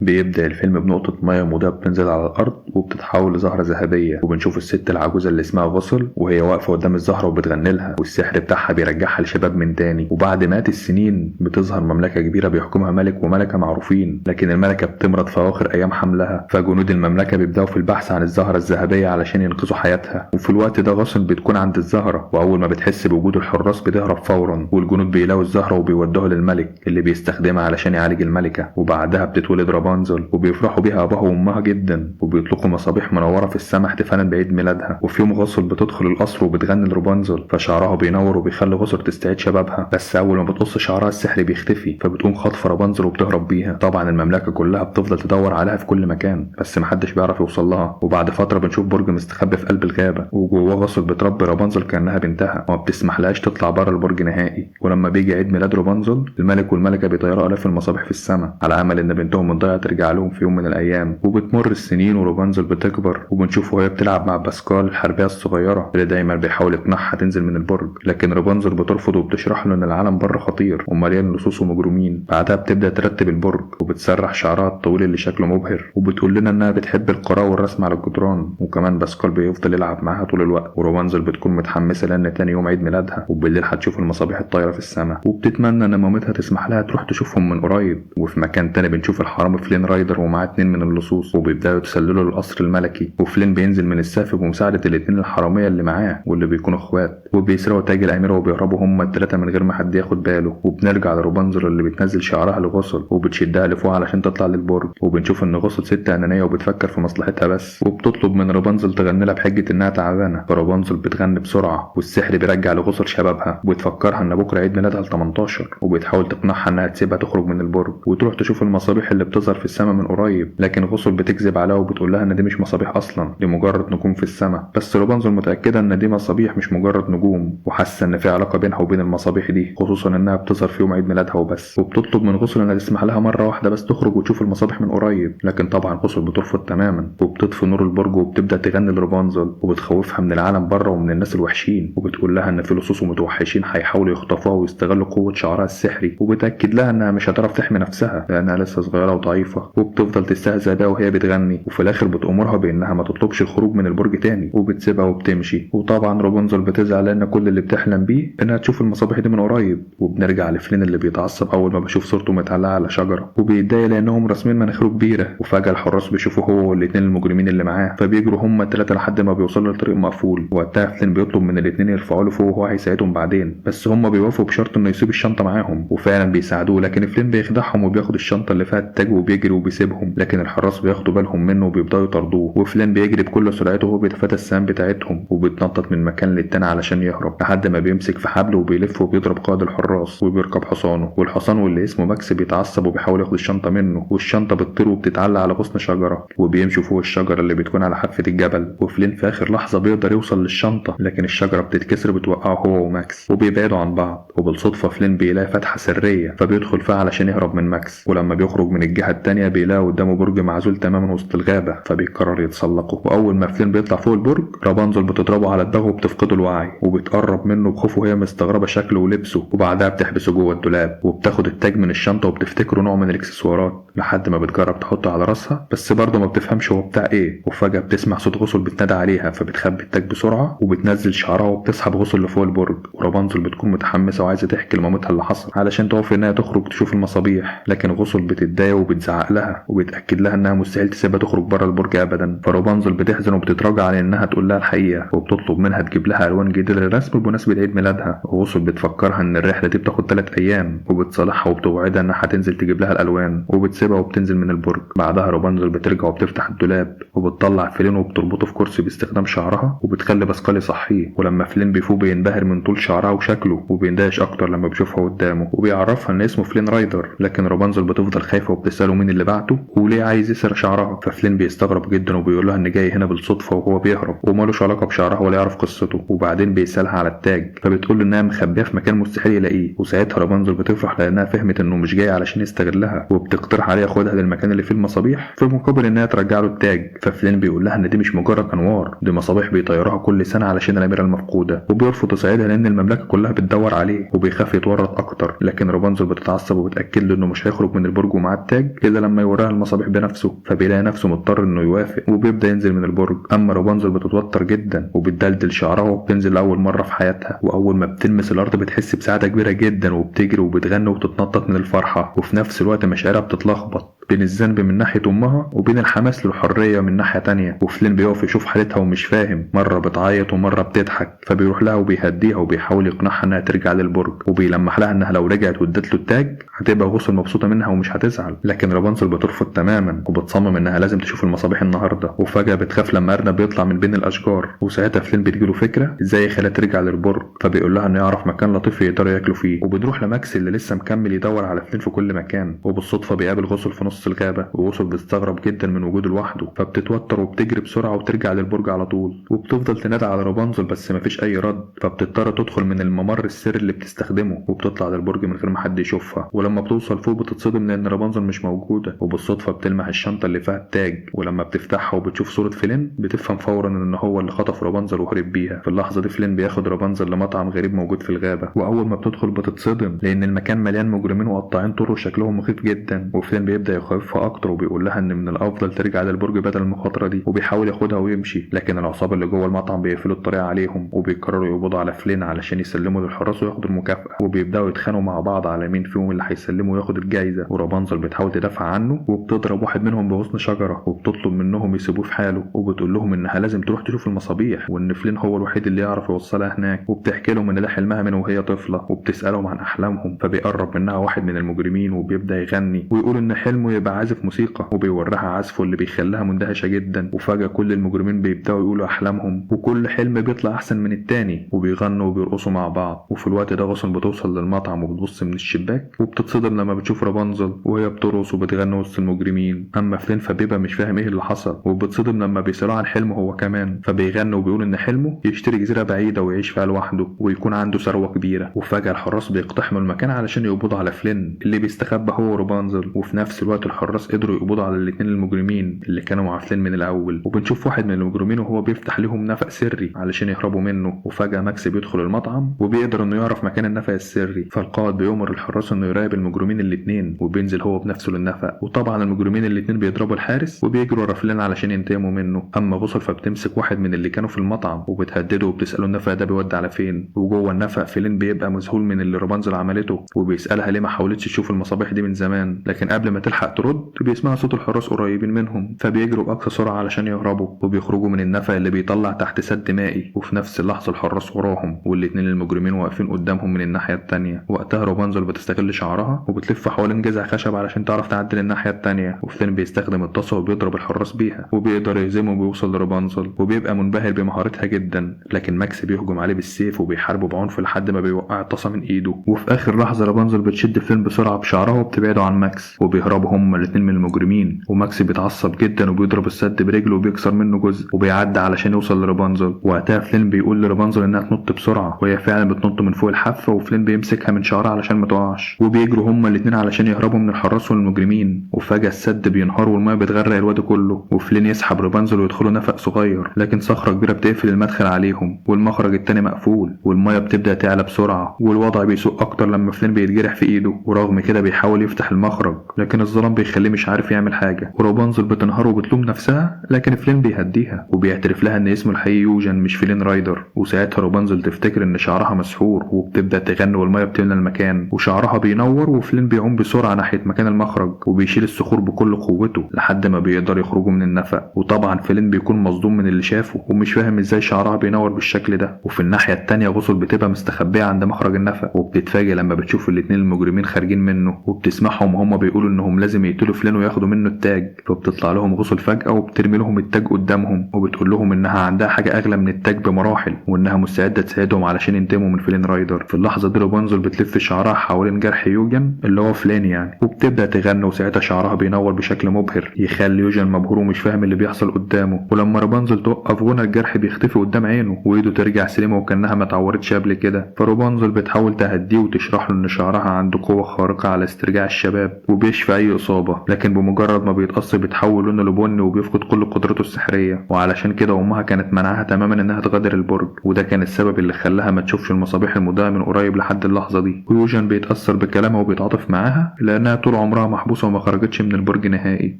بيبدأ الفيلم بنقطة مياه مضيئة بتنزل على الأرض وبتتحول لزهرة ذهبية، وبنشوف الست العجوزة اللي اسمها فصل وهي واقفة قدام الزهرة وبتغني لها، والسحر بتاعها بيرجعها لشباب من تاني. وبعد مئات السنين بتظهر مملكة كبيرة بيحكمها ملك وملكة معروفين، لكن الملكة بتمرض في أواخر أيام حملها، فجنود المملكة بيبدأوا في البحث عن الزهرة الذهبية علشان ينقذوا حياتها. وفي الوقت ده غاصن بتكون عند الزهرة، وأول ما بتحس بوجود الحراس بتهرب فورا، والجنود بيلاقوا الزهرة وبيودوها للملك اللي بيستخدمها علشان يعالج الملكة. وبعدها بتتولد رابنزل وبيفرحوا بيها أبوها وأمها جدا، وبيطلقوا مصابيح منورة في السماء احتفالا بعيد ميلادها. وفي يوم غسل بتدخل القصر وبتغني لرابنزل، فشعرها بينور وبيخلي غسل تستعيد شبابها. بس أول ما بتقص شعرها السحر بيختفي، فبتقوم خاطفة رابنزل وبتهرب بيها. طبعا المملكة كلها بتفضل تدور عليها في كل مكان، بس محدش بيعرف يوصل لها. وبعد فترة بنشوف برج مستخبي في قلب الغابة، وجواه غسل بتربي رابنزل كأنها بنتها، وما بتسمحلهاش تطلع بره البرج نهائي. ولما بيجي عيد ميلاد رابنزل، الملك والملكة بيطيروا آلاف المصابيح في السماء على أمل إن بنتهم الضايعة ترجع لهم في يوم من الأيام. وبتمر السنين ورابنزل بتكبر، وبنشوف وهي بتلعب مع باسكال الحربية الصغيرة اللي دايما بيحاول يقنعها تنزل من البرج، لكن رابنزل بترفض وبتشرح له إن العالم بره خطير ومليان لصوص ومجرمين. بعدها بتبدأ ترتب البرج وبتسرح شعرها الطويل اللي شكله مبهر، وبتقول لنا إنها بتحب القراءة والرسم على الجدران. وكمان باسكال بيفضل يلعب معاها طول الوقت. ورابنزل بتكون متحمسة لأن تاني يوم عيد ميلادها، وبالليل هتشوف المصابيح الطايرة في السماء، وبتتمنى إن مامتها تسمح لها تروح تشوفهم من قريب. وفي مكان تاني بنشوف الحرامي فلين رايدر ومعاه 2 من اللصوص، وبيبدأوا يتسللوا للقصر الملكي. وفلين بينزل من السقف بمساعدة الاتنين الحرامية اللي معاه واللي بيكونوا اخوات، وبيسرقوا تاج الأميرة وبيهربوا هما التلاتة من غير ما حد ياخد باله. وبنرجع لروبنزل اللي بتنزل شعرها لغسل وبتشدها لفوق علشان تطلع للبرج، وبنشوف إن غسل ست أنانية وبتفكر في مصلحتها بس، وبتطلب من روبنزل تغني لها بحجة إنها تعبانة. فروبنزل بتغني بسرعة، والسحر بيرجع لغسل شبابها، وبتفكرها إن بكرة عيد ميلادها ال18، وبتحاول تقنعها إنها تسيبها تخرج من البرج وتروح تشوف المصابيح اللي بتظهر في السماء من قريب. لكن غسل بتكذب عليها وبتقول لها إن دي مش مصابيح أصلا، دي مجرد نجوم في السماء. بس روبنزل متأكدة إن دي مصابيح مش مجرد نجوم، وحاسة إن في علاقة بينها وبين المصابيح دي، خصوصا إنها بتظهر في يوم عيد ميلادها وبس. وبتطلب من غسل إنها تسمح لها مرة واحدة بس تخرج وتشوف المصابيح من قريب، لكن طبعا غسل بترفض تماما، وبتطفي نور البرج وبتبدأ تغني لروبنزل وبتخوفها من العالم بره ومن الناس الوحشين. وبتقول لها إن في لصوص ومتوحشين هيحاولوا يخطفوها ويستغلوا قوة شعرها السحري، وبتأكد لها إنها مش هتعرف تحمي نفسها لأنها لسه صغيرة وضعيفة. وبتفضل تستهزأ بيها وهي بتغني، وفي الآخر بتأمرها بإنها ما تطلبش الخروج من البرج تاني، وبتسيبها وبتمشي. وطبعا روبنزل بتزعل لأن كل اللي بتحلم بيه إنها تشوف المصابيح دي من قريب. وبنرجع لفلين اللي بيتعصب أول ما بشوف صورته متعلقة على شجرة، وبيتضايق لأنهم راسمين مناخيره كبيرة. وفجأة الحراس بيشوفوا هو والاتنين المجرمين اللي معاه، فبيجروا هما التلاتة لحد ما بيوصلوا لطريق مقفول. وقتها فلين بيطلب من الاتنين يرفعوا له فوق وهو هيساعدهم بعدين، بس هما بيوافقوا بشرط إنه يسيب الشنطة معاهم، وفعلا بيساعدوه. لكن فلين بيخدعهم وبياخد الشنطة اللي فيها التاج وبيجري وبيسيبهم، لكن الحراس بياخدوا بالهم منه وبيبدأوا يطاردوه. وفلين بيجري بكل سرعته وهو بيتفادى السهام بتاعتهم، وبيتنطط من مكان للتاني علشان يهرب لحد ما بيمسك في حبل وبيلف وبيضرب قائد الحراس وبيركب حصانه. والحصان واللي اسمه ماكس بيتعصب وبيحاول ياخد الشنطة منه، والشنطة بتطير وبتتعلق على غصن شجرة، وبيمشوا فوق الشجرة اللي بتكون على حافة الجبل. وفلين في آخر لحظة بيقدر يوصل للشنطة، لكن الشجرة بتتكسر بتوقعه هو وماكس، وبيبعدوا عن بعض. وبالصدفة فلين بيلاقي فتحة سرية فبيدخل فيها علشان يهرب من ماكس. ولما بيخرج من الجهة التانية بيلاقي قدامه برج معزول تماما وسط الغابة، فبيقرر يتسلقه. وأول ما فلين بيطلع فوق البرج، رابنزل بتضربه على دماغه وبتفقده الوعي، وبتقرب منه بخوف وهي مستغربة شكله ولبسه. وبعدها بتحبسه جوه الدولاب، وبتاخد التاج من الشنطة وبتفتكره نوع من الاكسسوارات لحد ما بتجرب تحطه على راسها، بس برضه ما بتفهمش هو بتاع ايه. وفجأة بتسمع صوت غسل بتنادى عليها، فبتخبي التاج بسرعة وبتنزل شعرها وبتسحب غسل لفوق البرج. ورابنزل بتكون متحمسة وعايزة تحكي لمامتها اللي حصل علشان توافق انها تخرج تشوف المصابيح، لكن غسل بتتضايق وبتزعق لها وبتأكد لها انها مستحيل تسيبها تخرج بره البرج ابدا. فرابنزل بتحزن وبتتراجع على انها تقول لها الحقيقة، وبتطلب منها تجيب لها الوان جديدة للرسم بمناسبة عيد ميلادها. وغسل بتفكرها ان الرحلة دي بتاخد 3 ايام، وبتصالحها وبتوعدها انها هتنزل تجيب لها الالوان، وبتسيبها وبتنزل من البرج. بعدها رابنزل بترجع وبتفتح الدولاب وبتطلع فلين وبتربطه في كرسي باستخدام شعرها، وبتخلي باسكال يصحيه. ولما فلين بيفوق بينبهر من طول شعرها وشكله، وبيندهش اكتر لما بيشوفها قدامه، وبيعرفها ان اسمه فلين رايدر. لكن رابنزل بتفضل خايفه وبتساله مين اللي بعته وليه عايز يسرق شعرها. ففلين بيستغرب جدا وبيقول لها ان جاي هنا بالصدفه وهو بيهرب ومالوش علاقه بشعرها ولا يعرف قصته. وبعدين بيسالها على التاج، فبتقول له انها مخبيه في مكان مستحيل يلاقيه. وساعتها رابنزل بتفرح لانها فهمت انه مش جاي علشان يستغلها، وبتقترح عليه ياخدها للمكان اللي فيه المصابيح في مقابل انها ترجع له التاج. ففلين بيقول لها ان دي مش مجرد انوار، دي مصابيح بيطيروها كل سنه علشان الاميره المفقوده، وبيرفض يساعدها لان المملكه كلها بتدور عليه، وبيخاف يتورط اكتر. لكن رابنزل بتتعصب وبتاكد له انه مش هيخرج من البرج ومعاه التاج كده لما يوراها المصابيح بنفسه، فبيلاقي نفسه مضطر انه يوافق وبيبدا ينزل من البرج. اما رابنزل بتتوتر جدا وبتدلدل شعرها وبتنزل لاول مره في حياتها، واول ما بتلمس الارض بتحس بسعاده كبيره جدا وبتجري وبتغني وبتتنطط من الفرحه، وفي نفس الوقت مشاعرها بتتلخبط بين الذنب من ناحيه امها وبين الحماس للحريه من ناحيه تانية. وفلين بيقف يشوف حالتها ومش فاهم، مره بتعيط ومره بتضحك، فبيروح لها وبيهديها وبيحاول يقنعها انها ترجع للبرج، وبيلمح لها انها لو رجعت وادت له التاج هتبقى غسل مبسوطه منها ومش هتزعل. لكن رابنزل بترفض تماما وبتصمم انها لازم تشوف المصابيح النهارده. وفجاه بتخاف لما ارنب بيطلع من بين الاشجار، وساعتها فلين بتجيله فكره ازاي يخليها ترجع للبرج، فبيقول لها انه يعرف مكان لطيف يقدروا ياكلوا فيه. وبنروح لماكس اللي لسه مكمل يدور على فلين في كل مكان، وبالصدفه بيقابل غسل في نص الغابه، وغسل بيستغرب جدا من وجوده لوحده، فبتتوتر وبتجري بسرعه وترجع للبرج على طول. وبتفضل تنادى على رابنزل بس مفيش اي رد، فبتضطر تدخل من الممر السري اللي بتستخدمه وبتطلع للبرج من غير ما حد يشوفها. ولما بتوصل فوق بتتصدم لان رابنزل مش موجوده، وبالصدفه بتلمح الشنطه اللي فيها التاج، ولما بتفتحها وبتشوف صوره فلين بتفهم فورا ان هو اللي خطف رابنزل وهرب بيها. في اللحظه دي فلين بياخد رابنزل لمطعم غريب موجود في الغابه، واول ما بتدخل بتتصدم لان المكان مليان مجرمين وقطاعين طرق شكلهم مخيف جدا. وفلين بيبدا يخوفها اكتر وبيقول لها ان من الافضل ترجع للبرج بدل المخاطره دي، وبيحاول ياخدها ويمشي، لكن العصابه اللي جوه المطعم بيقفلوا الطريق عليهم وبيقرروا يقبضوا على فلين علشان يسلموا للحراس وياخدوا المكافاه. وبيبداوا يتخانقوا مع بعض على مين فيهم اللي هيسلمه وياخد الجايزه، ورابنزل بتحاول تدافع عنه وبتضرب واحد منهم بغصن شجره وبتطلب منهم يسيبوه في حاله، وبتقول لهم انها لازم تروح تشوف المصابيح وان فلين هو الوحيد اللي يعرف يوصلها هناك، وبتحكي لهم ان ده حلمها من وهي طفله، وبتسالهم عن احلامهم. فبيقرب منها واحد من المجرمين وبيبدا يغني ويقول ان حلمه يبقى عازف موسيقى، وبيوريها عزفه اللي بيخليها مندهشه جدا. وفجاه كل المجرمين بيبداوا يقولوا احلامهم، وكل حلم بيطلع احسن من التاني، وبيغنوا وبيرقصوا مع بعض. وفي الوقت ده غصن بتوصل للمطعم وبتبص من الشباك وبتتصدم لما بتشوف رابنزل وهي بترقص وبتغني وسط المجرمين. اما فلين فبيبقى مش فاهم ايه اللي حصل، وبتصدم لما بيسألوه عن حلمه هو كمان، فبيغني وبيقول ان حلمه يشتري جزيره بعيده ويعيش فيها لوحده ويكون عنده ثروه كبيره. وفجاه الحراس بيقتحموا المكان علشان يقبضوا على فلين اللي بيستخبى هو ورابنزل، وفي نفس الوقت الحراس قدروا يقبضوا على الاتنين المجرمين اللي كانوا مع فلين من الاول. وبنشوف واحد من المجرمين وهو بيفتح لهم نفق سري علشان يهربوا منه. وفجاه ماكس بيدخل المطعم وبيقدر انه يعرف مكان النفق السري، فالقائد بيؤمر الحراس انه يراقب المجرمين الاتنين، وبينزل هو بنفسه للنفق. وطبعا المجرمين الاتنين بيضربوا الحارس وبيجروا ورا فلين علشان ينتقموا منه. اما بوصل فبتمسك واحد من اللي كانوا في المطعم وبتهدده وبتساله النفق ده بيودي على فين. وجوه النفق فلين بيبقى مذهول من اللي رابنزل عملته، وبيسالها ليه ما حاولتش تشوف المصابيح دي من زمان، لكن قبل ما تلحق ترد بيسمع صوت الحراس قريبين منهم، فبيجروا باقصى سرعه علشان يهربوا، وبيخرجوا من النفق اللي بيطلع تحت سد مائي. وفي نفس اللحظه الحراس وراهم والاتنين المجرمين واقفين قدامهم من الناحيه التانيه. وقتها رابنزل بتستغل شعرها وبتلف حوالين جذع خشب علشان تعرف تعدي الناحيه التانيه، وفلين بيستخدم الطاسه وبيضرب الحراس بيها وبيقدر يهزمه وبيوصل لرابنزل، وبيبقى منبهر بمهارتها جدا. لكن ماكس بيهجم عليه بالسيف وبيحاربه بعنف لحد ما بيوقع الطاسه من ايده. وفي اخر لحظه رابنزل بتشد فلين بسرعه بشعرها وبتبعده عن ماكس، وبيهربوا هما الاتنين من المجرمين. وماكس بيتعصب جدا وبيضرب السد برجله وبيكسر منه جزء وبيعدي علشان يوصل لرابنزل. وقتها فلين بيقول لرابنزل انها تنط بسرعه، وهي فعلا بتنط من فوق الحافه، وفلين بيمسكها من شعرها علشان ما تقعش، وبيجروا هما الاتنين علشان يهربوا من الحراس والمجرمين. وفجاه السد بينهار والميه بتغرق الوادي كله، وفلين يسحب رابنزل ويدخلوا نفق صغير، لكن صخره كبيره بتقفل المدخل عليهم والمخرج التاني مقفول، والميه بتبدا تعلى بسرعه، والوضع بيسوء اكتر لما فلين بيتجرح في ايده. ورغم كده بيحاول يفتح المخرج لكن الظلام بيخليه مش عارف يعمل حاجه، ورابنزل بتنهار وبتلوم نفسها، لكن فلين بيهديها وبيعترف لها ان اسمه الحقيقي يوجن مش فلين رايدر. وساعتها رابنزل تفتكر ان شعرها مسحور وبتبدا تغني والميه بتملى المكان وشعرها بينور، وفلين بيعوم بسرعه ناحيه مكان المخرج وبيشيل الصخور بكل قوته لحد ما بيقدر يخرجوا من النفق. وطبعا فلين بيكون مصدوم من اللي شافه ومش فاهم ازاي شعرها بينور بالشكل ده. وفي الناحيه التانيه غسل بتبقى مستخبيه عند مخرج النفق، وبتتفاجئ لما بتشوف الاتنين المجرمين خارجين منه، وبتسمعهم وهم بيقولوا انهم لازم يقتلوا فلين وياخدوا منه التاج. فبتطلع لهم غسل فجاه وبترمي لهم التاج قدامهم، وبتقول لهم انها عندها حاجه اغلى من التاج بمراحل وانها مستعده تساعدهم علشان ينتقموا من فلين رايدر. في اللحظه دي رابنزل بتلف شعرها حوالين جرح يوجن اللي هو فلين يعني، وبتبدا تغني، وساعتها شعرها بينور بشكل مبهر يخلي يوجن مبهور ومش فاهم اللي بيحصل قدامه. ولما رابنزل توقف غنى الجرح بيختفي قدام عينه وايده ترجع سليمه وكانها ما اتعورتش قبل كده. فرابنزل بتحاول تهديه وتشرح له ان شعرها عنده قوه خارقه على استرجاع الشباب وبيشفي اي الإصابة، لكن بمجرد ما بيتقص بيتحول لونه لبني وبيفقد كل قدرته السحرية، وعلشان كده أمها كانت منعها تماما إنها تغادر البرج، وده كان السبب اللي خلاها ما تشوفش المصابيح المضيئة من قريب لحد اللحظة دي. ويوجن بيتأثر بكلامها وبيتعاطف معاها لأنها طول عمرها محبوسة وما خرجتش من البرج نهائي،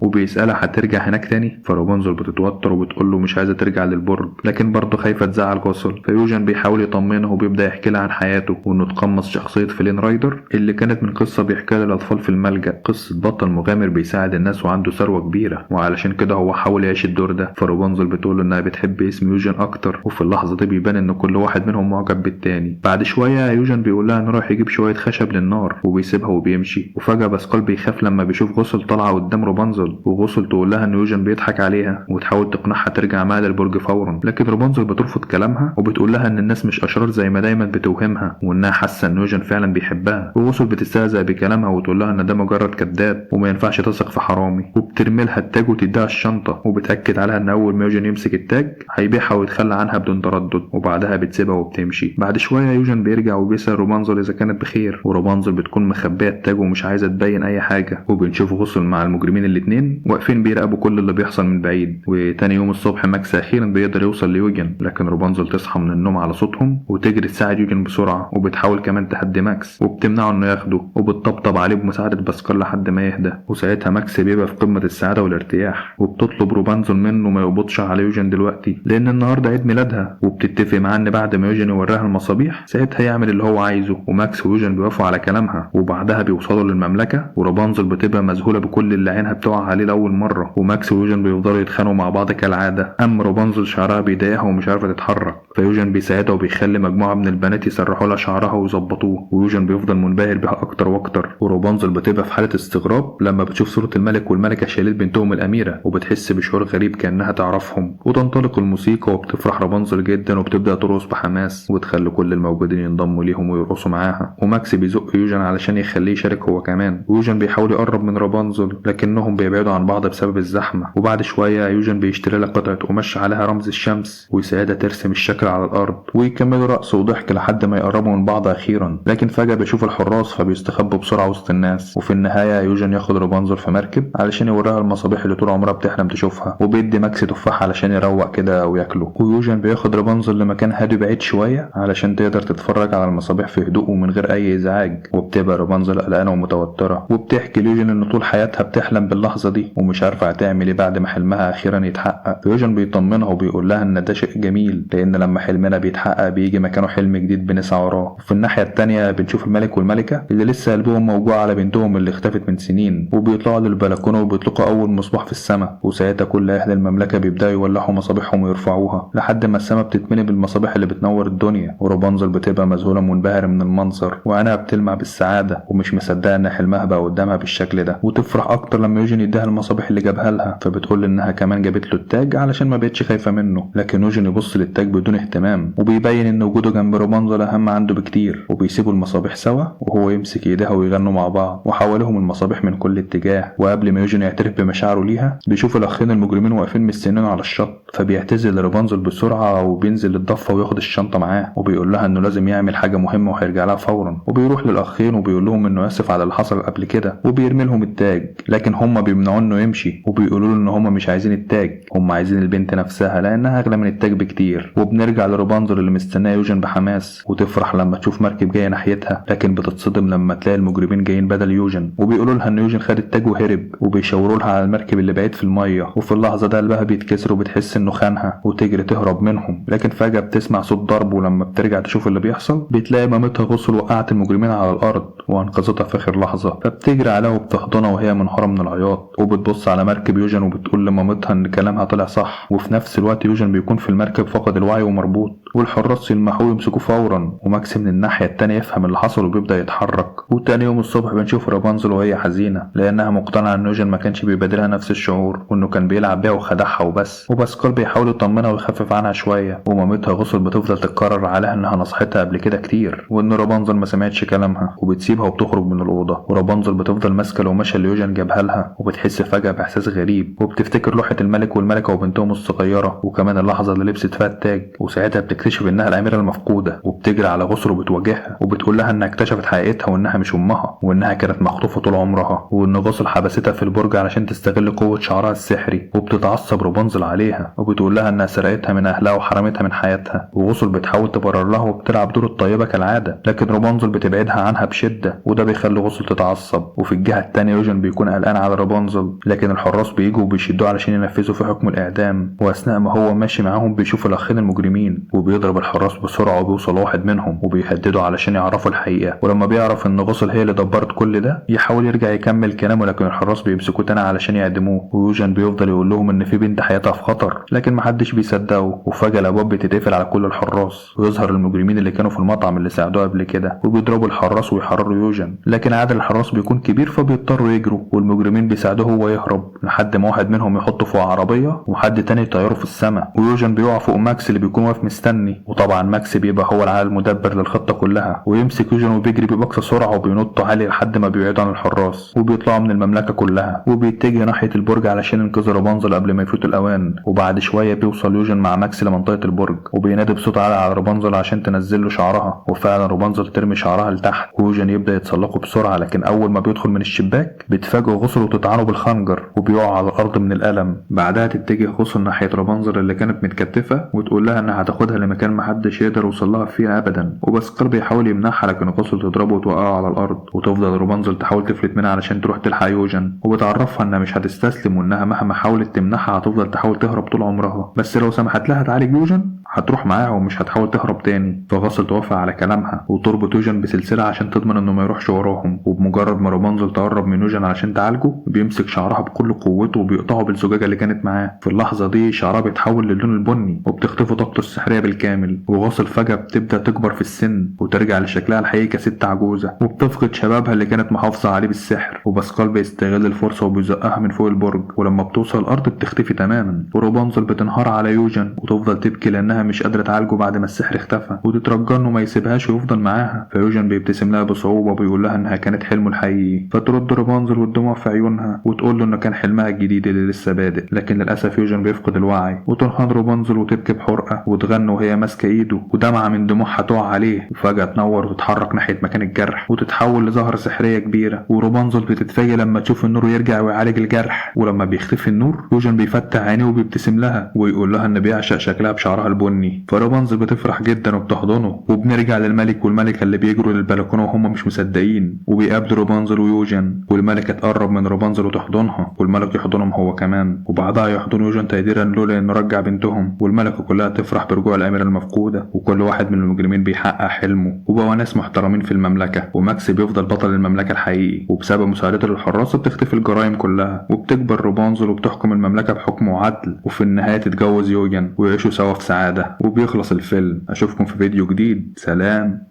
وبيسألها هترجع هناك تاني؟ فرابنزل بتتوتر وبتقول له مش عايزة ترجع للبرج، لكن برضه خايفة تزعل غسل. فيوجن بيحاول يطمنها وبيبدأ يحكي لها عن حياته، وإنه تقمص شخصية فلين رايدر اللي كانت من قصة بيحكيها للأطفال في الملجأ، قصة بطل مغامر بيساعد الناس وعنده ثروة كبيرة، وعلشان كده هو حاول يعيش الدور ده. فرابنزل بتقول له إنها بتحب اسم يوجن أكتر، وفي اللحظة دي بيبان إن كل واحد منهم معجب بالتاني. بعد شوية يوجن بيقول لها إنه رايح يجيب شوية خشب للنار وبيسيبها وبيمشي، وفجأة باسكال بيخاف لما بيشوف غسل طالعة قدام رابنزل، وغسل تقول لها إن يوجن بيضحك عليها وتحاول تقنعها ترجع معاها للبرج فورا، لكن رابنزل بترفض كلامها وبتقول لها إن الناس مش أشرار زي ما دايما بتوهمها، وإنها حاسة إن يوجن فعلا بيحبها. وغسل بتستهزأ بكلامها وتقول لها إن ده مجرد كذاب وما ينفعش تثق في حرامي، وبترمي لها التاج وتديها الشنطة، وبتأكد عليها إن أول ما يوجن يمسك التاج هيبيعها ويتخلى عنها بدون تردد، وبعدها بتسيبها وبتمشي. بعد شوية يوجن بيرجع وبيسأل رابنزل إذا كانت بخير، ورابنزل بتكون مخبية التاج ومش عايزة تبين أي حاجة، وبنشوف غسل مع المجرمين الاتنين واقفين بيراقبوا كل اللي بيحصل من بعيد. وتاني يوم الصبح ماكس أخيرا بيقدر يوصل ليوجن، لكن رابنزل تصحى من النوم على صوتهم وتجري تساعد يوجن بسرعة، وبتحاول كمان تهدي ماكس وبتمنعه إنه ياخده، وبتطبطب عليه بمساعدة باسكال لحد ما يهدى. وساعتها ماكس بيبقى في قمة السعادة والارتياح، وبتطلب رابنزل منه ما يقبضش على يوجن دلوقتي لأن النهارده عيد ميلادها، وبتتفق معاه إن بعد ما يوجن يوريها المصابيح ساعتها يعمل اللي هو عايزه. وماكس ويوجن بيوافقوا على كلامها، وبعدها بيوصلوا للمملكة، ورابنزل بتبقى مذهولة بكل اللي عينها بتقع عليه لأول مرة، وماكس ويوجن بيفضلوا يتخانقوا مع بعض كالعادة. أما رابنزل شعرها بيضايقها ومش عارفة تتحرك، فيوجن بيساعدها وبيخلي مجموعة من البنات يسرحوا لها شعرها ويظبطوه، ويوجن بيفضل منبهر بيها أكتر وأكتر. ورابنزل بتبقى في حالة استغراب لما بتشوف صورة الملك والملكة شايلين بنتهم الأميرة، وبتحس بشعور غريب كأنها تعرفهم. وتنطلق الموسيقى وبتفرح رابنزل جدا وبتبدأ ترقص بحماس وتخلي كل الموجودين ينضموا ليهم ويرقصوا معاها. وماكس بيزق يوجن علشان يخليه يشارك هو كمان، ويوجن بيحاول يقرب من رابنزل لكنهم بيبعدوا عن بعض بسبب الزحمة. وبعد شوية يوجن بيشتري لها قطعة قماش عليها رمز الشمس ويساعدها ترسم الشكل على الأرض، ويكملوا رقص وضحك لحد ما يقربوا من بعض أخيرا. لكن فجأة بيشوف الحراس فبيستخبوا بسرعة وسط الناس. وفي النهاية يوجن ياخد رابنزل في مركب علشان يوريها المصابيح اللي طول عمرها بتحلم تشوفها، وبيدي ماكس تفاح علشان يروق كده وياكله. ويوجن بياخد رابنزل لمكان هادي بعيد شوية علشان تقدر تتفرج على المصابيح في هدوء ومن غير أي إزعاج. وبتبقى رابنزل قلقانة ومتوترة، وبتحكي ليوجن إن طول حياتها بتحلم باللحظة دي ومش عارفة هتعمل إيه بعد ما حلمها أخيرا يتحقق. يوجن بيطمنها وبيقول لها إن ده شيء جميل لأن لما حلمنا بيتحقق بيجي مكانه حلم جديد بنسعى وراه. وفي الناحية التانية بنشوف الملك والملكة اللي لسه قلبهم موجوع على بنتهم اللي اختفت من سنين، وبيطلعوا للبلكونة وبيطلقوا أول مصباح في السماء. وساعتها كل أهل المملكة بيبدأوا يولعوا مصابيحهم ويرفعوها لحد ما السماء بتتملي بالمصابيح اللي بتنور الدنيا. ورابنزل بتبقى مذهولة منبهرة من المنظر وعينها بتلمع بالسعادة ومش مصدقة إن حلمها بقى قدامها بالشكل ده، وتفرح أكتر لما يوجن يديها المصابيح اللي جابها لها، فبتقول إنها كمان جابت له التاج علشان ما بقتش خايفة منه. لكن يوجن يبص للتاج بدون اهتمام وبيبين إن وجوده جنب رابنزل أهم عنده بكتير، وبيسيبوا المصابيح سوا وهو يمسك ايديها ويغنوا مع بعض، وحواليهم المصابيح من كل اتجاه. وقبل ما يوجن يعترف بمشاعره ليها بيشوف الاخين المجرمين واقفين مستنينه على الشط، فبيعتذر لرابنزل بسرعة وبينزل للضفة وياخد الشنطة معاه، وبيقول لها إنه لازم يعمل حاجة مهمة وهيرجع لها فورا. وبيروح للأخين وبيقول لهم إنه آسف على اللي حصل قبل كده وبيرمي لهم التاج، لكن هم بيمنعوا إنه يمشي وبيقولوا له إن هم مش عايزين التاج، هم عايزين البنت نفسها لأنها أغلى من التاج بكتير. وبنرجع لرابنزل اللي مستناه يوجن بحماس، وتفرح لما تشوف مركب جاية ناحيتها، لكن بتتصدم لما تلاقي المجرمين جايين بدل يوجن وبيقولوا لها إن يوجن خد التاج وهرب، وبيشاوروا لها على المركب اللي بعيد في المية. وفي اللحظة ده قلبها بيتكسر وبتحس إنه خانها وتجري تهرب منهم، لكن فجأة بتسمع صوت ضرب، ولما بترجع تشوف اللي بيحصل بتلاقي مامتها غسل وقعت المجرمين على الأرض وأنقذتها في آخر لحظة، فبتجري عليها وبتحضنها وهي منهارة من العياط. وبتبص على مركب يوجن وبتقول لمامتها إن كلامها طلع صح، وفي نفس الوقت يوجن بيكون في المركب فقد الوعي ومربوط، والحراس يلمحوه ويمسكوه فورا. وماكس من الناحية التانية يفهم اللي حصل وبيبدأ يتحرك. وتاني يوم الصبح بنشوف رابنزل وهي حزينة لأنها مقتنعة إن يوجن ما كانش بيبادلها نفس الشعور وإنه كان بيلعب بيها وخدعها وبس. وباسكال بيحاول يطمنها ويخفف عنها شوية، ومامتها غسل بتفضل تتكرر عليها إنها نصحتها قبل كده كتير وإن رابنزل ما سمعتش كلامها، وبتسيبها وبتخرج من الأوضة. ورابنزل بتفضل ماسكة القماشة اللي يوجن جابها لها، وبتحس فجأة بإحساس غريب وبتفتكر لوحة الملك والملكة وبنتهم الصغيرة وكمان اللحظة اللي لبست فيها التاج. وساعتها بتكتشف إنها الأميرة المفقودة، وبتجري على غسل وبتواجهها وبتقول لها إنها اكتشفت حقيقتها وإنها مش أمها وإنها كانت مخطوفة طول عمرها. وإن غوصل حبستها في البرج علشان تستغل قوة شعرها السحري، وبتتعصب رابنزل عليها وبتقول لها إنها سرقتها من أهلها وحرمتها من حياتها، وغوصل بتحاول تبرر لها وبتلعب دور الطيبة كالعادة، لكن رابنزل بتبعدها عنها بشدة وده بيخلي غوصل تتعصب. وفي الجهة التانية يوجن بيكون قلقان على رابنزل، لكن الحراس بيجوا وبيشدوه علشان ينفذوا في حكم الإعدام، وأثناء ما هو ماشي معاهم بيشوف الأخين المجرمين وبيضرب الحراس بسرعة وبيوصل واحد منهم وبيهددوا علشان يعرفوا الحقيقة. ولما بيعرف إن غوصل هي اللي دبرت كل ده يحاول يرجع يكمل كلامه، لكن الحراس بيمسكوه تاني علشان يعدموه، ويوجن بيفضل يقول لهم إن في بنت حياتها في خطر، لكن محدش بيصدقه. وفجأة الأبواب بتتقفل على كل الحراس ويظهر المجرمين اللي كانوا في المطعم اللي ساعدوه قبل كده وبيضربوا الحراس ويحرروا يوجن، لكن عدد الحراس بيكون كبير فبيضطروا يجروا، والمجرمين بيساعدوه هو يهرب لحد ما واحد منهم يحطه فوق عربية وحد تاني يطيره في السماء، ويوجن بيقع فوق ماكس اللي بيكون واقف مستني. وطبعا ماكس بيبقى هو العقل المدبر للخطة كلها، ويمسك يوجن وبيجري بأقصى سرعة وبينط عالي لحد ما بيبعدوا عن الحراس وبيطلعوا من المملكة كلها، وبيتجه ناحية البرج علشان ينقذ رابنزل قبل ما يفوت الأوان. وبعد شوية بيوصل يوجن مع ماكس لمنطقة البرج وبينادي بصوت عالي على رابنزل عشان تنزل له شعرها، وفعلا رابنزل ترمي شعرها لتحت ويوجن يبدأ يتسلقه بسرعة، لكن أول ما بيدخل من الشباك بتفاجئ غوصل وتطعنه بالخنجر وبيقع على الأرض من الألم. بعدها تتجه غوصل ناحية رابنزل اللي كانت متكتفة وتقول لها إنها هتاخدها لمكان محدش يقدر يوصلها فيه أبدا، وبسكار بيحاول يمنعها لكن غوصل تضربه وتوقعه على الأرض، وتفضل رابنزل تحاول تفلت منها علشان تروح تلحق يوجن، وبتعرفها إنها مش هتستسلم وإنها مهما حاولت تمنعها هتفضل تحاول تهرب طول عمرها، بس لو سمحت لها تعالج يوجن هتروح معاها ومش هتحاول تهرب تاني. فغوصل توافق على كلامها وتربط يوجن بسلسلة عشان تضمن إنه ما يروحش وراهم، وبمجرد ما رابنزل تقرب من يوجن علشان تعالجه بيمسك شعرها بكل قوته وبيقطعه بالزجاجة اللي كانت معاه. في اللحظة دي شعرها بيتحول للون البني وبتختفي طاقته السحرية بالكامل، وغوصل فجأة بتبدأ تكبر في السن وترجع لشكلها الحقيقي كست عجوزة، وبتفقد شبابها اللي كانت محافظة عليه بالسحر. وباسكال بيستغل الفرصة وبيزقها من فوق البرج، ولما بتوصل الأرض بتختفي تماما، ورابنزل بتنهار على يوجن وتفضل تبكي لأنها مش قادرة تعالجه بعد ما السحر اختفى، وتترجى إنه ما يسيبهاش ويفضل معاها. فيوجن بيبتسم لها بصعوبة وبيقول لها إنها كانت حلمه الحقيقي، فترد رابنزل والدموع في عيونها وتقول له إنه كان حلمها الجديد اللي لسه بادئ. لكن للأسف يوجن بيفقد الوعي وتنهار رابنزل وتبكي بحرقة وتغني وهي ماسكة إيده ودمعة من دموعها تقع عليه، وفجأة تنور وتتحرك ناحية مكان الجرح وتتحول لزهرة سحرية كبيرة، ورابنزل بتتفاجئ لما تشوف النور يرجع ويعالج الجرح. ولما بيختفي النور يوجن بيفتح عينيه وبيبتسم لها ويقول لها إن بيعشق شكلها بشعرها البني، فرابنزل بتفرح جدا وبتحضنه، وبنرجع للملك والملكة اللي بيجروا للبلكونة وهم مش مصدقين، وبيقابلوا رابنزل ويوجن، والملكة تقرب من رابنزل وتحضنها والملك يحضنهم هو كمان، وبعدها يحضن يوجن تقديرا له لأنه رجع بنتهم، والملكة كلها تفرح برجوع الأميرة المفقودة، وكل واحد من المجرمين بيحقق حلمه وبقوا ناس محترمين في المملكة، وماكس بيفضل بطل المملكة الحقيقي، وبسبب مساعدته للحراس بتختفي الجرائم كلها، وبتكبر رابنزل وبتحكم المملكة بحكم وعدل، وفي النهاية تتجوز يوجن ويعيشوا سوا في سعادة، وبيخلص الفيلم. أشوفكم في فيديو جديد، سلام.